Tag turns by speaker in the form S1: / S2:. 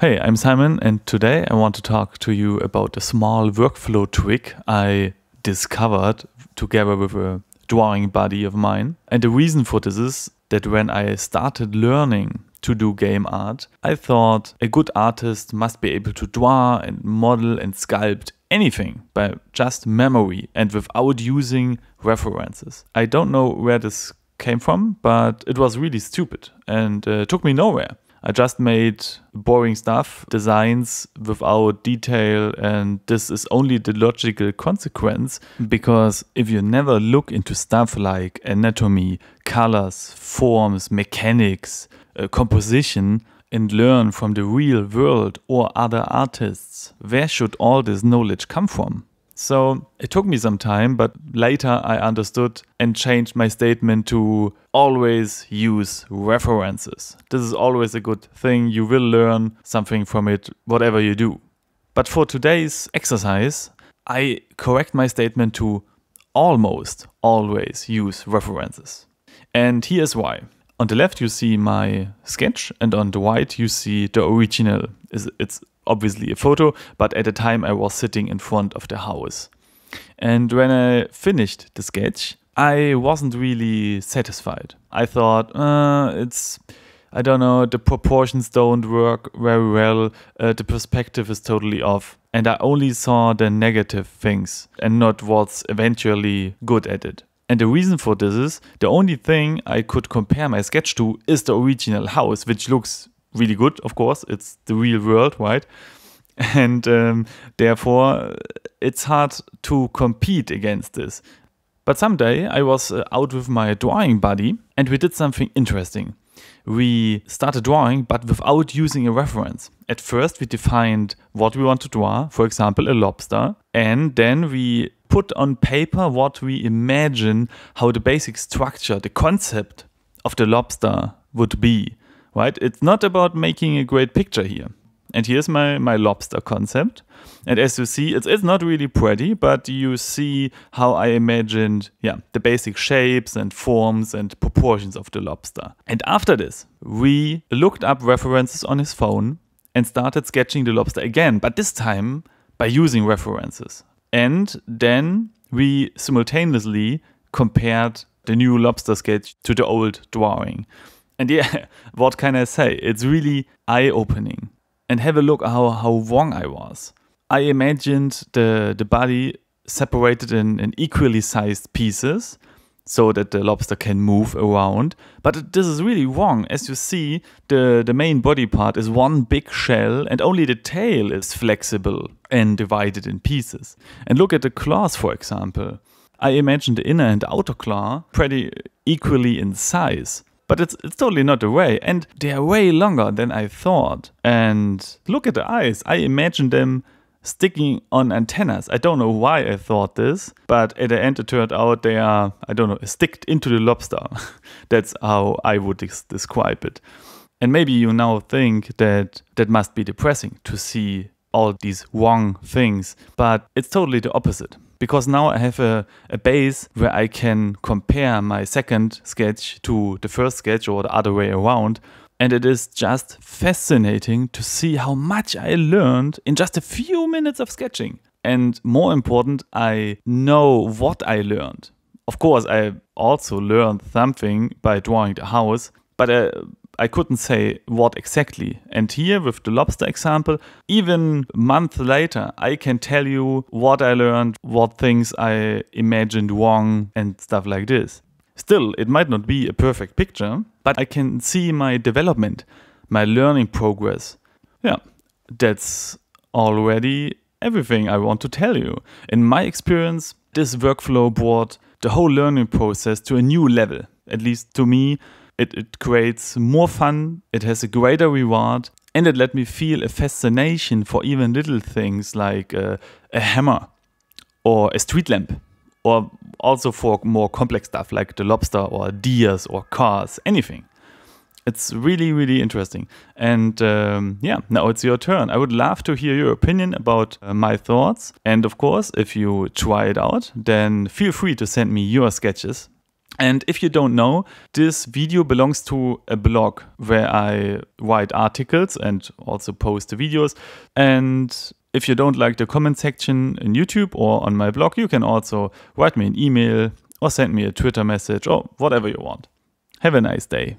S1: Hey, I'm Simon, and today I want to talk to you about a small workflow trick I discovered together with a drawing buddy of mine. And the reason for this is that when I started learning to do game art, I thought a good artist must be able to draw and model and sculpt anything by just memory and without using references. I don't know where this came from, but it was really stupid and took me nowhere. I just made boring stuff, designs without detail, and this is only the logical consequence, because if you never look into stuff like anatomy, colors, forms, mechanics, composition, and learn from the real world or other artists, where should all this knowledge come from? So it took me some time, but later I understood and changed my statement to always use references. This is always a good thing. You will learn something from it, whatever you do. But for today's exercise, I correct my statement to almost always use references. And here's why. On the left you see my sketch, and on the right you see the original. It's obviously a photo, but at the time I was sitting in front of the house. And when I finished the sketch, I wasn't really satisfied. I thought, I don't know, the proportions don't work very well, the perspective is totally off, and I only saw the negative things and not what's eventually good at it. And the reason for this is, the only thing I could compare my sketch to is the original house, which looks really good, of course. It's the real world, right? And therefore, it's hard to compete against this. But someday I was out with my drawing buddy and we did something interesting. We started drawing, but without using a reference. At first, we defined what we want to draw, for example, a lobster, and then we put on paper what we imagine how the basic structure, the concept of the lobster would be. Right? It's not about making a great picture here. And here's my lobster concept. And as you see, it's not really pretty, but you see how I imagined the basic shapes and forms and proportions of the lobster. And after this, we looked up references on his phone and started sketching the lobster again, but this time by using references. And then we simultaneously compared the new lobster sketch to the old drawing. And what can I say? It's really eye-opening. And have a look how wrong I was. I imagined the body separated in equally sized pieces so that the lobster can move around. But this is really wrong. As you see, the main body part is one big shell and only the tail is flexible and divided in pieces. And look at the claws, for example. I imagined the inner and outer claw pretty equally in size. But it's totally not the way, and they are way longer than I thought. And look at the eyes. I imagined them sticking on antennas. I don't know why I thought this, but at the end it turned out they are, I don't know, sticked into the lobster. That's how I would describe it. And maybe you now think that must be depressing to see all these wrong things, but it's totally the opposite. Because now I have a base where I can compare my second sketch to the first sketch or the other way around. And it is just fascinating to see how much I learned in just a few minutes of sketching. And more important, I know what I learned. Of course, I also learned something by drawing the house, but I couldn't say what exactly. And here with the lobster example, even a month later, I can tell you what I learned, what things I imagined wrong and stuff like this. Still, it might not be a perfect picture, but I can see my development, my learning progress. Yeah, that's already everything I want to tell you. In my experience, this workflow brought the whole learning process to a new level, at least to me. It creates more fun, it has a greater reward, and it let me feel a fascination for even little things like a hammer or a street lamp, or also for more complex stuff like the lobster or deers or cars, anything. It's really, really interesting. And now it's your turn. I would love to hear your opinion about my thoughts. And of course, if you try it out, then feel free to send me your sketches. And if you don't know, this video belongs to a blog where I write articles and also post the videos. And if you don't like the comment section in YouTube or on my blog, you can also write me an email or send me a Twitter message or whatever you want. Have a nice day.